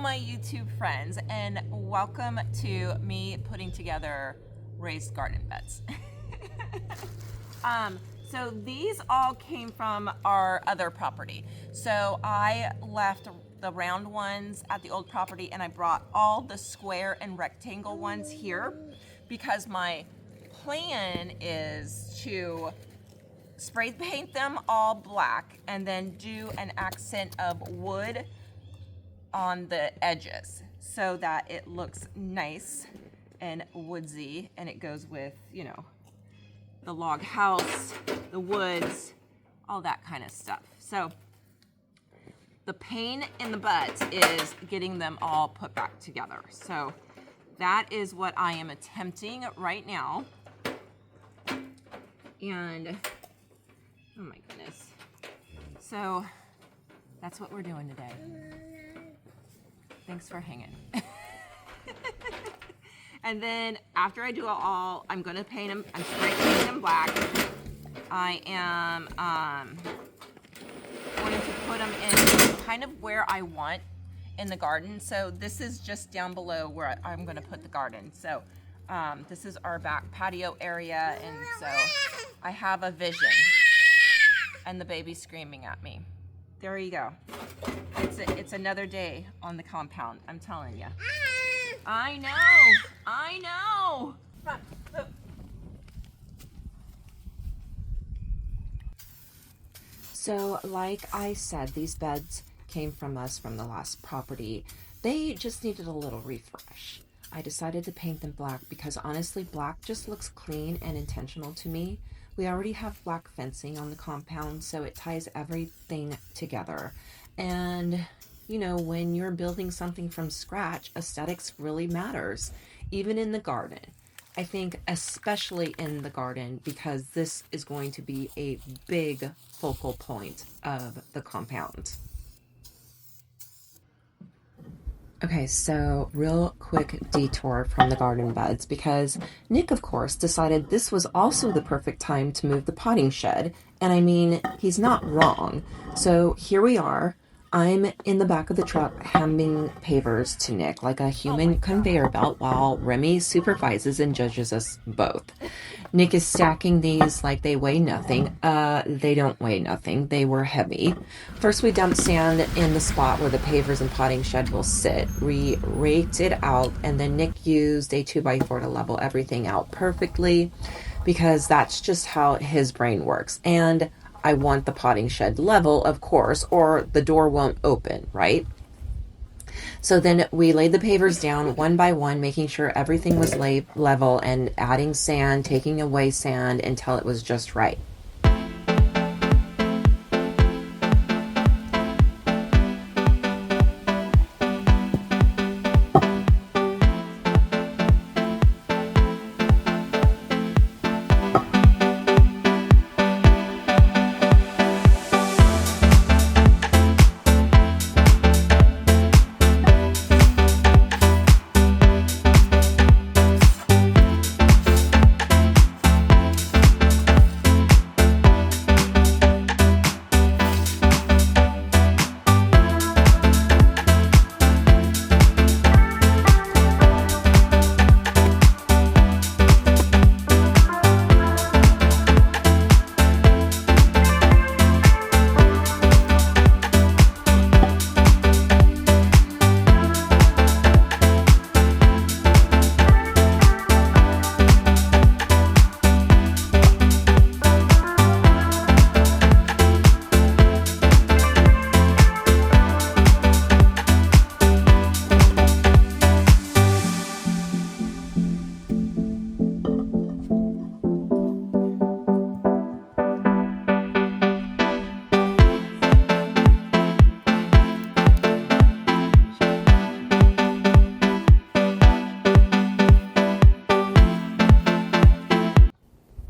my YouTube friends, and welcome to me putting together raised garden beds. So these all came from our other property. So I left the round ones at the old property and I brought all the square and rectangle ones here because my plan is to spray paint them all black and then do an accent of wood on the edges so that it looks nice and woodsy, and it goes with, you know, the log house, the woods, all that kind of stuff. So the pain in the butt is getting them all put back together. So that is what I am attempting right now. And oh my goodness. So that's what we're doing today. Thanks for hanging. And then after I do it all, I'm gonna paint them, I'm spray painting them black. I am going to put them in kind of where I want in the garden. So this is just down below where I'm gonna put the garden. So this is our back patio area, and so I have a vision. And the baby's screaming at me. There you go. It's another day on the compound, I'm telling you. I know. So like I said, these beds came from us from the last property. They just needed a little refresh. I decided to paint them black because honestly, black just looks clean and intentional to me. We already have black fencing on the compound, so it ties everything together. And you know, when you're building something from scratch, aesthetics really matters, even in the garden. I think especially in the garden, because this is going to be a big focal point of the compound. Okay, so real quick detour from the garden beds, because Nick, of course, decided this was also the perfect time to move the potting shed. And I mean, he's not wrong. So here we are. I'm in the back of the truck handing pavers to Nick like a human conveyor belt while Remy supervises and judges us both. Nick is stacking these like they weigh nothing. They don't weigh nothing. They were heavy. First, we dumped sand in the spot where the pavers and potting shed will sit. We raked it out, and then Nick used a 2x4 to level everything out perfectly because that's just how his brain works. And I want the potting shed level, of course, or the door won't open, right? So then we laid the pavers down one by one, making sure everything was level and adding sand, taking away sand until it was just right.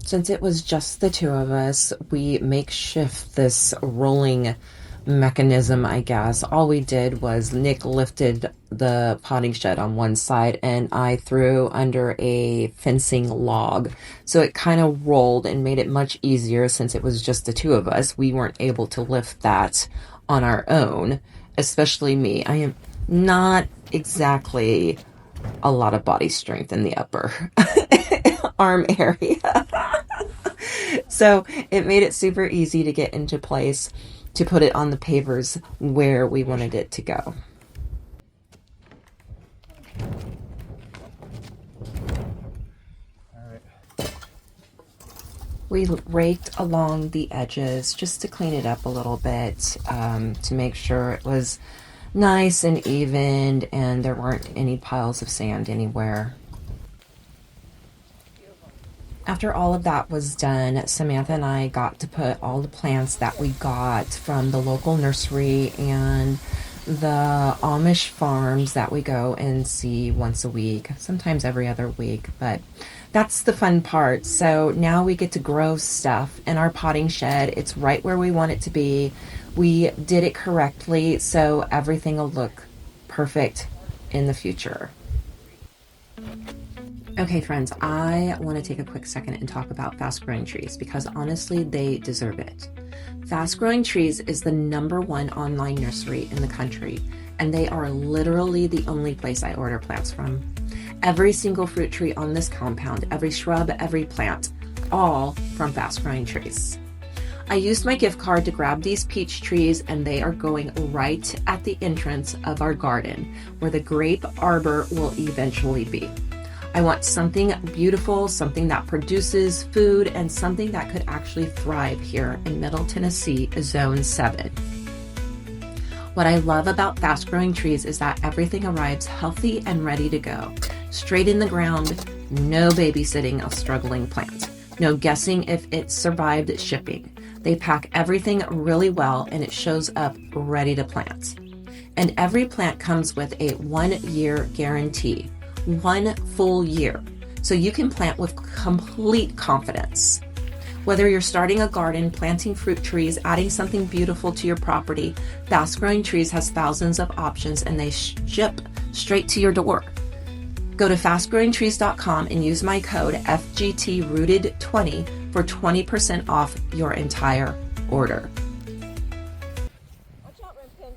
Since it was just the two of us, we makeshift this rolling mechanism, I guess. All we did was Nick lifted the potting shed on one side and I threw under a fencing log. So it kind of rolled and made it much easier since it was just the two of us. We weren't able to lift that on our own, especially me. not exactly a lot of body strength in the upper arm area. So it made it super easy to get into place to put it on the pavers where we wanted it to go. We raked along the edges just to clean it up a little bit, to make sure it was nice and evened and there weren't any piles of sand anywhere. After all of that was done, Samantha and I got to put all the plants that we got from the local nursery and the Amish farms that we go and see once a week, sometimes every other week, but that's the fun part. So now we get to grow stuff in our potting shed. It's right where we want it to be. We did it correctly, so everything will look perfect in the future. Okay, friends, I want to take a quick second and talk about fast growing trees because honestly, they deserve it. Fast Growing Trees is the #1 online nursery in the country, and they are literally the only place I order plants from. Every single fruit tree on this compound, every shrub, every plant, all from Fast Growing Trees. I used my gift card to grab these peach trees, and they are going right at the entrance of our garden, where the grape arbor will eventually be. I want something beautiful, something that produces food, and something that could actually thrive here in Middle Tennessee, Zone 7. What I love about Fast Growing Trees is that everything arrives healthy and ready to go. Straight in the ground, no babysitting a struggling plant. No guessing if it survived shipping. They pack everything really well and it shows up ready to plant. And every plant comes with a 1-year guarantee. 1 full year. So you can plant with complete confidence. Whether you're starting a garden, planting fruit trees, adding something beautiful to your property, Fast Growing Trees has thousands of options and they ship straight to your door. Go to fastgrowingtrees.com and use my code FGTRooted20 for 20% off your entire order. Watch out, Rimpkin.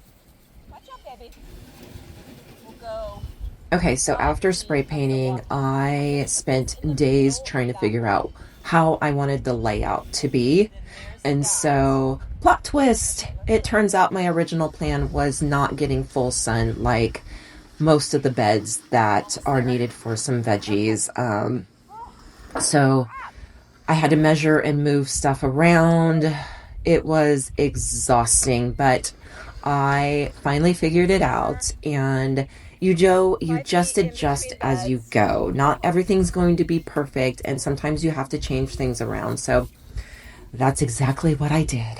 Watch out, baby. We'll go. Okay, so after spray painting, I spent days trying to figure out how I wanted the layout to be. And so, plot twist, it turns out my original plan was not getting full sun like most of the beds that are needed for some veggies. So I had to measure and move stuff around. It was exhausting, but I finally figured it out. And you just adjust as you go. Not everything's going to be perfect, and sometimes you have to change things around. So that's exactly what I did.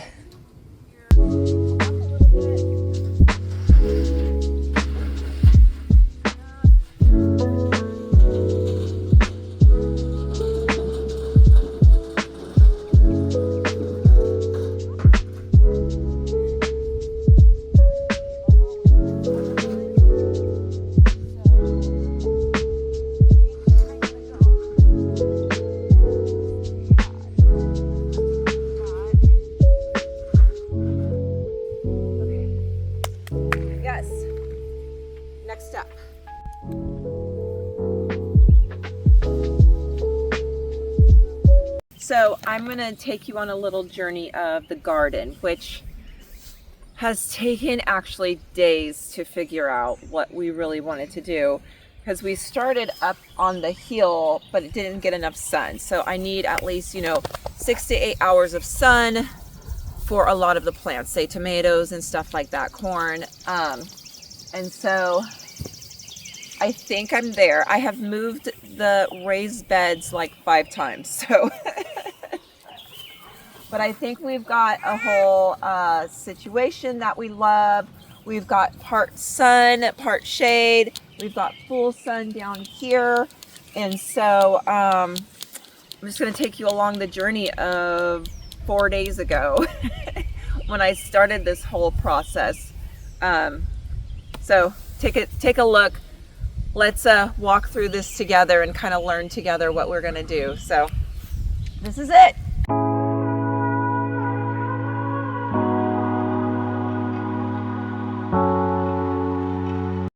So I'm going to take you on a little journey of the garden, which has taken actually days to figure out what we really wanted to do, because we started up on the hill, but it didn't get enough sun. So I need at least, 6 to 8 hours of sun for a lot of the plants, say tomatoes and stuff like that, corn. And so I think I'm there. I have moved the raised beds like 5 times, so. But I think we've got a whole situation that we love. We've got part sun, part shade. We've got full sun down here. And so I'm just gonna take you along the journey of 4 days ago when I started this whole process. So take a look. Let's walk through this together and kind of learn together what we're gonna do. So this is it.